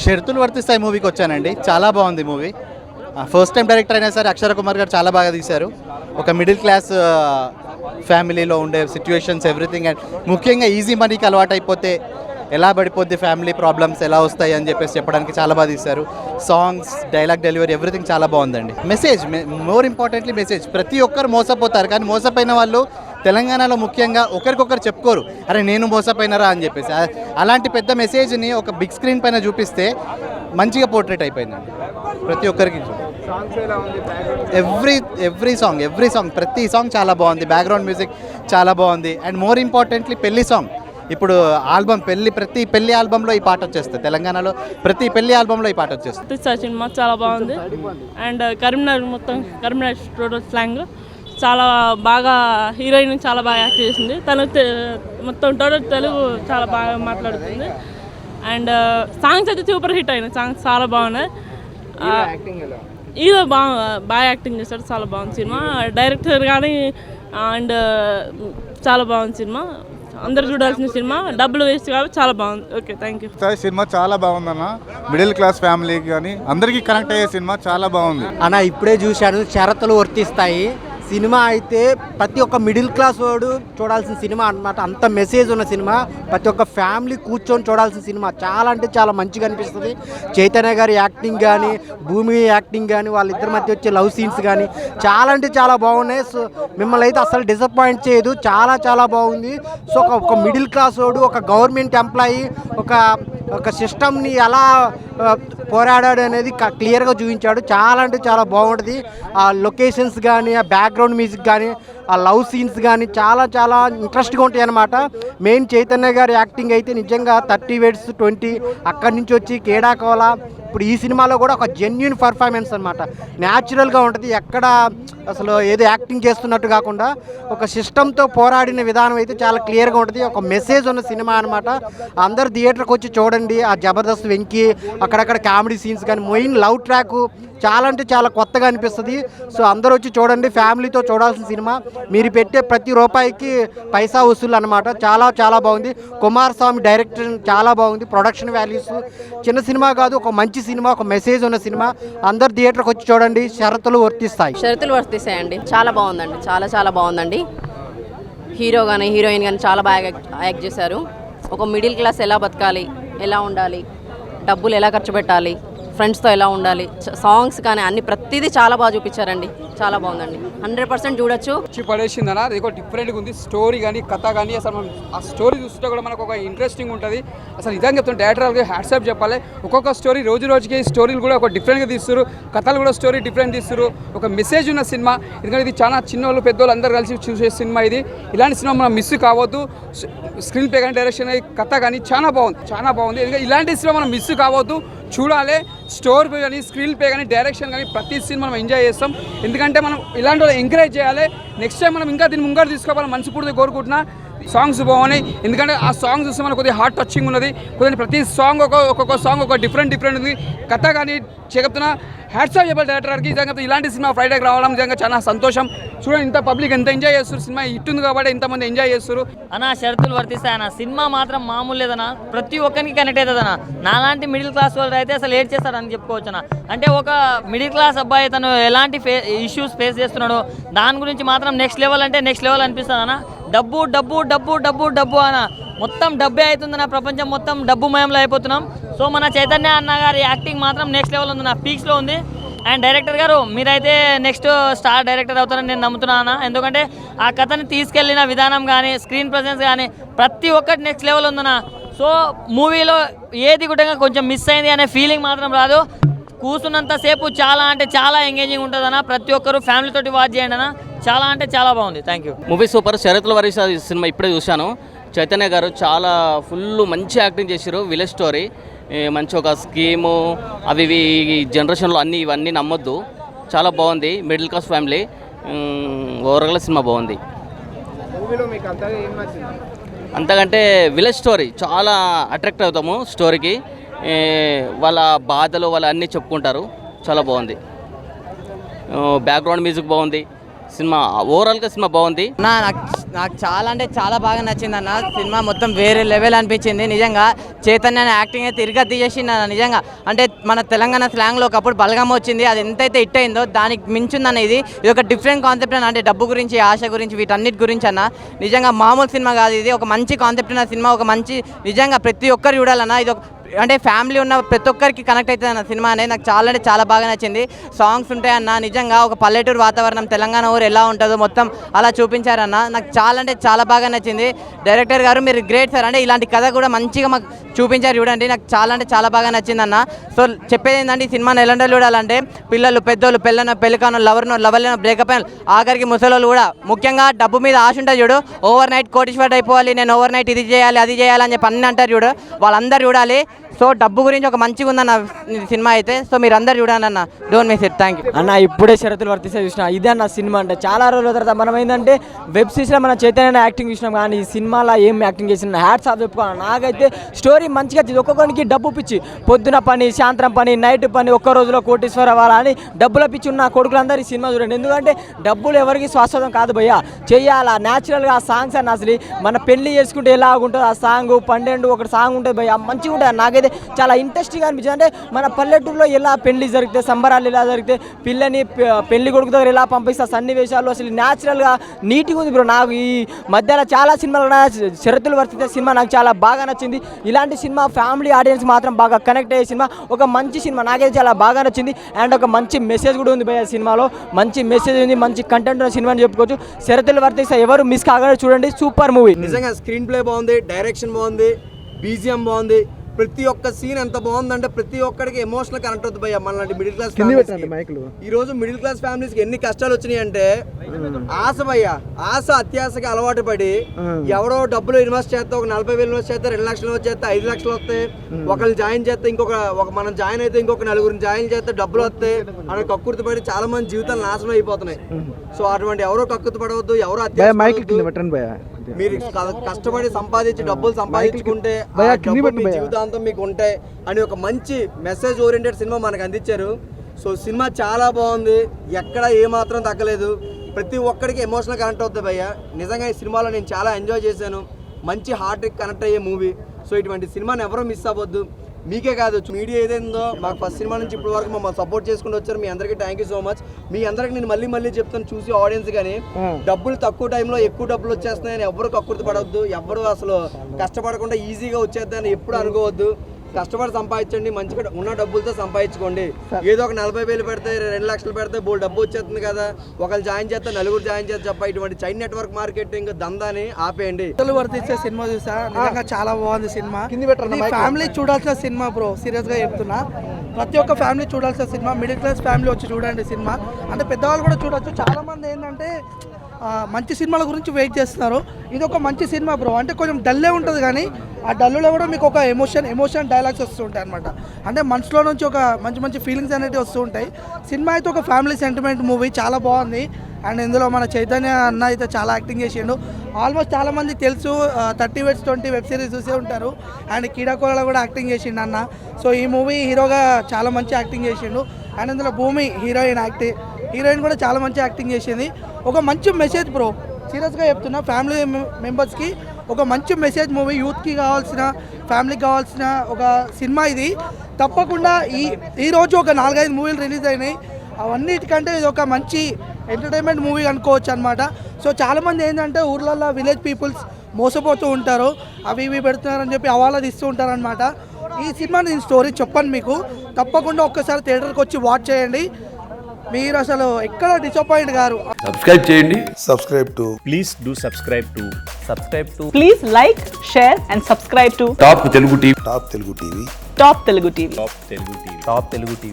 షరతులు వర్తిస్తాయి మూవీకి వచ్చానండి. చాలా బాగుంది మూవీ. ఫస్ట్ టైం డైరెక్టర్ అయినా సరే అక్షర కుమార్ గారు చాలా బాగా తీశారు. ఒక మిడిల్ క్లాస్ ఫ్యామిలీలో ఉండే సిచ్యువేషన్స్ ఎవ్రీథింగ్, అండ్ ముఖ్యంగా ఈజీ మనీకి అలవాటు అయిపోతే ఎలా పడిపోద్ది, ఫ్యామిలీ ప్రాబ్లమ్స్ ఎలా వస్తాయి అని చెప్పేసి చెప్పడానికి చాలా బాగా తీశారు. సాంగ్స్, డైలాగ్ డెలివరీ ఎవ్రీథింగ్ చాలా బాగుందండి. Message, more importantly message. ప్రతి ఒక్కరు మోసపోతారు, కానీ మోసపోయిన వాళ్ళు తెలంగాణలో ముఖ్యంగా ఒకరికొకరు చెప్పుకోరు, అరే నేను మోసపోయినరా అని చెప్పేసి. అలాంటి పెద్ద మెసేజ్ని ఒక బిగ్ స్క్రీన్ పైన చూపిస్తే మంచిగా పోర్ట్రేట్ అయిపోయిందండి ప్రతి ఒక్కరికి. ఎవ్రీ సాంగ్ ప్రతి సాంగ్ చాలా బాగుంది. బ్యాక్గ్రౌండ్ మ్యూజిక్ చాలా బాగుంది. అండ్ మోర్ ఇంపార్టెంట్లీ పెళ్లి సాంగ్. ఇప్పుడు ఆల్బమ్ ప్రతి పెళ్లి ఆల్బంలో ఈ పాట వచ్చేస్తుంది. తెలంగాణలో ప్రతి పెళ్లి ఆల్బంలో ఈ పాట వచ్చేస్తుంది. సినిమా చాలా బాగుంది. అండ్ కరీంనగర్ టోటల్ స్లాంగ్ చాలా బాగా, హీరోయిన్ చాలా బాగా యాక్ట్ చేసింది. తను మొత్తం టోటల్ తెలుగు చాలా బాగా మాట్లాడుతుంది. అండ్ సాంగ్స్ అయితే సూపర్ హిట్ అయినాయి. సాంగ్స్ చాలా బాగున్నాయి. హీరో బాగా యాక్టింగ్ చేస్తాడు. చాలా బాగుంది సినిమా. డైరెక్టర్ కానీ అండ్ చాలా బాగుంది సినిమా. అందరు చూడాల్సిన సినిమా. డబ్బులు వేస్ట్ కాబట్టి చాలా బాగుంది. Okay, thank you. సినిమా చాలా బాగుందన్న. మిడిల్ క్లాస్ ఫ్యామిలీకి కానీ అందరికీ కనెక్ట్ అయ్యే సినిమా చాలా బాగుంది అన్న. ఇప్పుడే చూశాను, షరతులు వర్తిస్తాయి సినిమా. అయితే ప్రతి ఒక్క మిడిల్ క్లాస్ వాడు చూడాల్సిన సినిమా అన్నమాట. అంత మెసేజ్ ఉన్న సినిమా. ప్రతి ఒక్క ఫ్యామిలీ కూర్చొని చూడాల్సిన సినిమా. చాలా అంటే చాలా మంచిగా అనిపిస్తుంది. చైతన్య గారి యాక్టింగ్ కానీ, భూమి యాక్టింగ్ కానీ, వాళ్ళిద్దరి మధ్య వచ్చే లవ్ సీన్స్ కానీ చాలా అంటే చాలా బాగున్నాయి. సో మిమ్మల్ని అయితే అసలు డిసప్పాయింట్ చేయదు. చాలా చాలా బాగుంది. సో ఒక మిడిల్ క్లాస్ వాడు, ఒక గవర్నమెంట్ ఎంప్లాయీ, ఒక సిస్టమ్ని ఎలా పోరాడాడు అనేది క్లియర్గా చూపించాడు. చాలా అంటే చాలా బాగుంటుంది. ఆ లొకేషన్స్ కానీ, ఆ బ్యాక్గ్రౌండ్ మ్యూజిక్ కానీ, ఆ లవ్ సీన్స్ కానీ చాలా చాలా ఇంట్రెస్ట్గా ఉంటాయి అన్నమాట. మెయిన్ చైతన్య గారి యాక్టింగ్ అయితే నిజంగా 30 Words 20 అక్కడి నుంచి వచ్చి కేడాకోలా ఇప్పుడు ఈ సినిమాలో కూడా ఒక జెన్యున్ పర్ఫార్మెన్స్ అనమాట. న్యాచురల్గా ఉంటుంది. ఎక్కడ అసలు ఏదో యాక్టింగ్ చేస్తున్నట్టు కాకుండా ఒక సిస్టంతో పోరాడిన విధానం అయితే చాలా క్లియర్గా ఉంటుంది. ఒక మెసేజ్ ఉన్న సినిమా అనమాట. అందరు థియేటర్కి వచ్చి చూడండి. ఆ జబర్దస్త్ వెంకీ, అక్కడక్కడ కామెడీ సీన్స్ కానీ, మెయిన్ లవ్ ట్రాక్ చాలా అంటే చాలా కొత్తగా అనిపిస్తుంది. సో అందరూ వచ్చి చూడండి. ఫ్యామిలీతో చూడాల్సిన సినిమా. మీరు పెట్టే ప్రతి రూపాయికి పైసా వసూలు అనమాట. చాలా చాలా బాగుంది. కుమారస్వామి డైరెక్టర్ చాలా బాగుంది. ప్రొడక్షన్ వాల్యూస్ చిన్న సినిమా కాదు, ఒక మంచి సినిమా, ఒక మెసేజ్ ఉన్న సినిమా. అందరు థియేటర్కి వచ్చి చూడండి. షరతులు వర్తిస్తాయండి. చాలా బాగుందండి. చాలా చాలా బాగుందండి. హీరో కానీ హీరోయిన్ కానీ చాలా బాగా యాక్ట్ చేశారు. ఒక మిడిల్ క్లాస్ ఎలా బతకాలి, ఎలా ఉండాలి, డబ్బులు ఎలా ఖర్చు పెట్టాలి, ఫ్రెండ్స్తో ఎలా ఉండాలి, సాంగ్స్ కానీ అన్ని ప్రతిదీ చాలా బాగా చూపించారండి. చాలా బాగుందండి. 100% చూడొచ్చు. పడేసిందనా అది ఒక డిఫరెంట్గా ఉంది. స్టోరీ కానీ, కథ కానీ, అసలు మనం ఆ స్టోరీ చూస్తుంటే కూడా మనకు ఒక ఇంట్రెస్టింగ్ ఉంటుంది. అసలు ఇదని చెప్తాను, డైరెక్టర్కి హ్యాట్సాప్ చెప్పాలి. ఒక్కొక్క స్టోరీ రోజు రోజుకి స్టోరీలు కూడా ఒక డిఫరెంట్గా తీస్తారు. కథలు కూడా స్టోరీ డిఫరెంట్ తీస్తారు. ఒక మెసేజ్ ఉన్న సినిమా. ఎందుకంటే ఇది చాలా చిన్నోళ్ళు పెద్దోళ్ళు అందరూ కలిసి చూసే సినిమా ఇది. ఇలాంటి సినిమా మనం మిస్ కావద్దు. స్క్రీన్ ప్లే కానీ, డైరెక్షన్ కథ కానీ చాలా బాగుంది. ఎందుకంటే ఇలాంటి సినిమా మనం మిస్ కావద్దు, చూడాలి. స్టోరీ కానీ, స్క్రీన్ ప్లే కానీ, డైరెక్షన్ కానీ ప్రతి సీన్ మనం ఎంజాయ్ చేస్తాం. ఎందుకంటే మనం ఇలాంటి వాళ్ళు ఎంకరేజ్ చేయాలి. నెక్స్ట్ టైం మనం ఇంకా దీన్ని ముంగడు తీసుకోవాలని మనస్ఫూర్తిగా కోరుకుంటున్నా. సాంగ్స్ బాగున్నాయి. ఎందుకంటే ఆ సాంగ్స్ చూస్తే మనకు కొద్దిగా హార్ట్ టచింగ్ ఉన్నది. కొద్దిగా ప్రతి సాంగ్ ఒక్కొక్క సాంగ్ ఒక డిఫరెంట్ ఉంది. కథ కానీ చెప్తున్నా హ్యాట్సాప్ చెప్పాలి డైరెక్టర్కి. నిజంగా ఇలాంటి సినిమా ఫ్రైడేకి రావడం నిజంగా చాలా సంతోషం. చూడండి, ఇంత పబ్లిక్ ఎంత ఎంజాయ్ చేస్తారు. సినిమా ఇట్టుంది కాబట్టి ఇంతమంది ఎంజాయ్ చేస్తారు. అన్న షరతులు వర్తిస్తాయి అన్న. సినిమా మాత్రం మామూలు లేదన్న. ప్రతి ఒక్కరికి కనెక్ట్ అవుతుందన్న. నాలాంటి మిడిల్ క్లాస్ వాళ్ళు అయితే అసలు ఏడ్ చేస్తారని చెప్పుకోవచ్చు అన్న. అంటే ఒక మిడిల్ క్లాస్ అబ్బాయి తను ఎలాంటి ఇష్యూస్ ఫేస్ చేస్తున్నాడు, దాని గురించి మాత్రం నెక్స్ట్ లెవెల్ అంటే నెక్స్ట్ లెవెల్ అనిపిస్తుంది అన్న. డబ్బు డబ్బు డబ్బు డబ్బు డబ్బు అన్న. మొత్తం డబ్బే అవుతుందన్న. ప్రపంచం మొత్తం డబ్బు మయంలో అయిపోతున్నాం. సో మన చైతన్య అన్న గారి యాక్టింగ్ మాత్రం నెక్స్ట్ లెవెల్ ఉంది, నా పీక్స్లో ఉంది. అండ్ డైరెక్టర్ గారు మీరైతే నెక్స్ట్ స్టార్ డైరెక్టర్ అవుతారని నేను నమ్ముతున్నాను. ఎందుకంటే ఆ కథని తీసుకెళ్లిన విధానం కానీ, స్క్రీన్ ప్రెజెన్స్ కానీ ప్రతి ఒక్కటి నెక్స్ట్ లెవెల్ ఉందన్న. సో మూవీలో ఏది కూడా కొంచెం మిస్ అయింది అనే ఫీలింగ్ మాత్రం రాదు. కూర్చున్నంతసేపు చాలా అంటే చాలా ఎంగేజింగ్ ఉంటుంది అన్న. ప్రతి ఒక్కరు ఫ్యామిలీతోటి వాచ్ చేయండి అన్న. చాలా అంటే చాలా బాగుంది. Thank you. Movie super. షరతుల వర్తిస్తాయి సినిమా ఇప్పుడే చూశాను. చైతన్య గారు చాలా ఫుల్ మంచి యాక్టింగ్ చేశారు. విలేజ్ స్టోరీ మంచి ఒక స్కీము అవి ఈ జనరేషన్లో ఇవన్నీ నమ్మొద్దు. చాలా బాగుంది. Middle class family. ఓవరాల్గా సినిమా బాగుంది. అంతకంటే విలేజ్ స్టోరీ చాలా అట్రాక్ట్ అవుతాము స్టోరీకి. వాళ్ళ బాధలు వాళ్ళ అన్నీ చెప్పుకుంటారు. చాలా బాగుంది. బ్యాక్గ్రౌండ్ మ్యూజిక్ బాగుంది. సినిమా ఓవరాల్గా సినిమా బాగుంది. నాకు చాలా అంటే చాలా బాగా నచ్చింది అన్న. సినిమా మొత్తం వేరే లెవెల్ అనిపించింది నిజంగా. చైతన్య యాక్టింగ్ అయితే తిరిగి తీసేసింది అన్న నిజంగా. అంటే మన తెలంగాణ స్లాంగ్లో ఒకప్పుడు బలగం వచ్చింది, అది ఎంతైతే హిట్ అయిందో దానికి మించిందన్న ఇది ఒక డిఫరెంట్ కాన్సెప్ట్ అన్న. అంటే డబ్బు గురించి, ఆశ గురించి, వీటన్నిటి గురించి అన్న. నిజంగా మామూలు సినిమా కాదు ఇది, ఒక మంచి కాన్సెప్ట్ ఉన్న సినిమా, ఒక మంచి నిజంగా ప్రతి ఒక్కరు చూడాలన్న. ఇది ఒక అంటే ఫ్యామిలీ ఉన్న ప్రతి ఒక్కరికి కనెక్ట్ అవుతుంది అన్న సినిమా అనేది. నాకు చాలా అంటే చాలా బాగా నచ్చింది. సాంగ్స్ ఉంటాయన్న, నిజంగా ఒక పల్లెటూరు వాతావరణం, తెలంగాణ ఊరు ఎలా ఉంటుందో మొత్తం అలా చూపించారన్న. నాకు చాలా అంటే చాలా బాగా నచ్చింది. డైరెక్టర్ గారు మీరు గ్రేట్ సార్. అంటే ఇలాంటి కథ కూడా మంచిగా మాకు చూపించారు చూడండి. నాకు చాలా అంటే చాలా బాగా నచ్చిందన్న. సో చెప్పేది ఏంటంటే ఈ సినిమాని ఎలాంటి చూడాలంటే పిల్లలు, పెద్దోళ్ళు, పెళ్ళికాను, లవర్లను, బ్రేకప్ అయిన ఆఖరికి ముసలోళ్ళు కూడా, ముఖ్యంగా డబ్బు మీద ఆశ ఉంటుంది చూడు. ఓవర్ నైట్ కోటీశ్వరుడు అయిపోవాలి, నేను ఓవర్ నైట్ ఇది చేయాలి, అది చేయాలి అని చెప్పి అన్నీ అంటారు చూడు, వాళ్ళందరూ చూడాలి. సో డబ్బు గురించి ఒక మంచిగా ఉందన్న సినిమా అయితే. సో మీరు అందరు చూడండి అన్న, don't miss it. Thank you అన్న. ఇప్పుడే షరతులు వర్తిస్తే చూసిన ఇదే అన్న సినిమా. అంటే చాలా రోజుల తర్వాత మనం ఏంటంటే వెబ్ సిరీస్లో మన చైతన్య యాక్టింగ్ చూసినాం, కానీ ఈ సినిమాలో ఏం యాక్టింగ్ చేసిన హ్యాట్స్ ఆఫ్ చెప్పుకోవాలి. నాకైతే స్టోరీ మంచిగా వచ్చింది. ఒక్కొక్కరికి డబ్బు పిచ్చి, పొద్దున పని, సాయంత్రం పని, నైట్ పని, ఒక్క రోజులో కోటీశ్వర అవ్వాలా అని డబ్బుల పిచ్చి ఉన్న కొడుకులందరూ ఈ సినిమా చూడండి. ఎందుకంటే డబ్బులు ఎవరికి శాశ్వతం కాదు భయ్యా, చెయ్యాలా న్యాచురల్గా. ఆ సాంగ్స్ అన్న అసలు మన పెళ్లి చేసుకుంటే ఎలాగుంటుంది ఆ సాంగ్, 12 ఒకటి సాంగ్ ఉంటుంది భయ్యా, మంచిగా ఉంటుంది. నాకైతే చాలా ఇంట్రెస్టింగ్ అనిపించింది. అంటే మన పల్లెటూరులో ఎలా పెళ్లి జరిగితే, సంబరాలు ఎలా జరిగితే, పిల్లని పెళ్లి కొడుకు దగ్గర ఎలా పంపిస్తా సన్నివేశాలు అసలు న్యాచురల్గా నీట్గా ఉంది బ్రో. నాకు ఈ మధ్యలో చాలా సినిమాలు షరతులు వర్తితే సినిమా నాకు చాలా బాగా నచ్చింది. ఇలాంటి సినిమా ఫ్యామిలీ ఆడియన్స్ మాత్రం బాగా కనెక్ట్ అయ్యే సినిమా, ఒక మంచి సినిమా, నాకైతే చాలా బాగా నచ్చింది. అండ్ ఒక మంచి మెసేజ్ కూడా ఉంది భయ్య సినిమాలో, మంచి మెసేజ్ ఉంది, మంచి కంటెంట్ ఉన్న సినిమా అని చెప్పుకోవచ్చు. షరతులు వర్తిస్తే ఎవరు మిస్ కాగానే చూడండి, సూపర్ మూవీ. నిజంగా స్క్రీన్ ప్లే బాగుంది, డైరెక్షన్ బాగుంది, బీజిఎం బాగుంది. ప్రతి ఒక్క సీన్ ఎంత బాగుందంటే ప్రతి ఒక్కడికి ఎమోషనల్ కనెక్ట్ అవుతుంది భయ్య. మనలాంటి మిడిల్ క్లాస్ ఈ రోజు మిడిల్ క్లాస్ ఫ్యామిలీస్కి ఎన్ని కష్టాలు వచ్చినాయి అంటే ఆశ భయ్య, ఆశ అత్యాశకి అలవాటు పడి ఎవడో డబ్బులు ఇన్వెస్ట్ చేస్తే, ఒక 40,000 ఇన్వెస్ట్ చేస్తే 2 లక్షలు ఇన్వెస్ట్ చేస్తే 5 లక్షలు వస్తాయి. ఒకళ్ళు జాయిన్ చేస్తే మనం జాయిన్ అయితే ఇంకొక 4 జాయిన్ చేస్తే డబ్బులు వస్తాయి అని కక్కుర్తి పడి చాలా మంది జీవితాలు నాశనం అయిపోతున్నాయి. సో అటువంటి ఎవరో కక్కుర్తి పడవద్దు, ఎవరో మీరు కష్టపడి సంపాదించి డబ్బులు సంపాదించుకుంటే జీవితాంతం మీకు ఉంటాయి అని ఒక మంచి మెసేజ్ ఓరియంటెడ్ సినిమా మనకు అందించారు. సో సినిమా చాలా బాగుంది, ఎక్కడ ఏమాత్రం తగ్గలేదు, ప్రతి ఒక్కడికి ఎమోషనల్ కనెక్ట్ అవుతుంది భయ్య. నిజంగా ఈ సినిమాలో నేను చాలా ఎంజాయ్ చేశాను, మంచి హార్ట్కి కనెక్ట్ అయ్యే మూవీ. సో ఇటువంటి సినిమాని ఎవరూ మిస్ అవ్వద్దు. మీకే కాదు, మీడియా ఏదైందో మాకు ఫస్ట్ సినిమా నుంచి ఇప్పటి వరకు మమ్మల్ని సపోర్ట్ చేసుకుంటూ వచ్చారు. మీ అందరికీ థ్యాంక్ యూ సో మచ్. మీ అందరికి నేను మళ్ళీ చెప్తాను చూసి ఆడియన్స్, కానీ డబ్బులు తక్కువ టైంలో ఎక్కువ డబ్బులు వచ్చేస్తున్నాయని ఎవరు కక్కుర్తి పడవద్దు, ఎవరు అసలు కష్టపడకుండా ఈజీగా వచ్చేద్దని ఎప్పుడు అనుకోవద్దు. కష్టపడి సంపాదించండి, మంచిగా ఉన్న డబ్బులతో సంపాదించుకోండి. ఏదో ఒక 40,000 పెడితే 2 లక్షలు పెడితే బోల్ డబ్బు వచ్చేస్తుంది కదా, ఒకళ్ళు జాయిన్ చేస్తే 4 జాయిన్ చేస్తే చెప్ప ఇటువంటి చైన్ నెట్వర్క్ మార్కెటింగ్ దందాని ఆపేయండి. వర్తించే సినిమా చూసా, నిజంగా చాలా బాగుంది సినిమా. ఫ్యామిలీ చూడాల్సిన సినిమా బ్రో, సీరియస్ గా చెప్తున్నా. ప్రతి ఒక్క ఫ్యామిలీ చూడాల్సిన సినిమా. మిడిల్ క్లాస్ ఫ్యామిలీ వచ్చి చూడండి సినిమా. అంటే పెద్దవాళ్ళు కూడా చూడొచ్చు. చాలా మంది ఏంటంటే మంచి సినిమాల గురించి వెయిట్ చేస్తున్నారు. ఇది ఒక మంచి సినిమా బ్రో. అంటే కొంచెం డల్లే ఉంటుంది, కానీ ఆ డల్లులో కూడా మీకు ఒక ఎమోషన్ డైలాగ్స్ వస్తూ ఉంటాయి అనమాట. అంటే మనసులో నుంచి ఒక మంచి ఫీలింగ్స్ అనేవి వస్తూ ఉంటాయి. సినిమా అయితే ఒక ఫ్యామిలీ సెంటిమెంట్ మూవీ, చాలా బాగుంది. అండ్ ఇందులో మన చైతన్య అన్న అయితే చాలా యాక్టింగ్ చేసిండు. ఆల్మోస్ట్ చాలా మందికి తెలుసు, 30/20 వెబ్ సిరీస్ చూసే ఉంటారు. అండ్ కీడాకోలలో కూడా యాక్టింగ్ చేసిండు అన్న. సో ఈ మూవీ హీరోగా చాలా మంచి యాక్టింగ్ చేసిండు. అండ్ ఇందులో భూమి హీరోయిన్ కూడా చాలా మంచి యాక్టింగ్ చేసింది. ఒక మంచి మెసేజ్ బ్రో, సీరియస్గా చెప్తున్నా. ఫ్యామిలీ మెంబర్స్కి ఒక మంచి మెసేజ్ మూవీ, యూత్కి కావాల్సిన, ఫ్యామిలీకి కావాల్సిన ఒక సినిమా ఇది. తప్పకుండా ఈరోజు ఒక 4-5 మూవీలు రిలీజ్ అయినాయి. అవన్నిటికంటే ఇది ఒక మంచి ఎంటర్టైన్మెంట్ మూవీ అనుకోవచ్చు అనమాట. సో చాలామంది ఏంటంటే ఊర్లలో విలేజ్ పీపుల్స్ మోసపోతూ ఉంటారు, అవి ఇవి పెడుతున్నారని చెప్పి అవాలా తీస్తూ ఉంటారనమాట. ఈ సినిమా నేను స్టోరీ చెప్పను మీకు, తప్పకుండా ఒక్కసారి థియేటర్కి వచ్చి వాచ్ చేయండి. మీరు అసలు ఎక్కడ డిసప్పాయింట్ గారు. సబ్స్క్రైబ్ చేయండి. Please do subscribe to please like, share and subscribe to top Telugu TV. Top Telugu TV.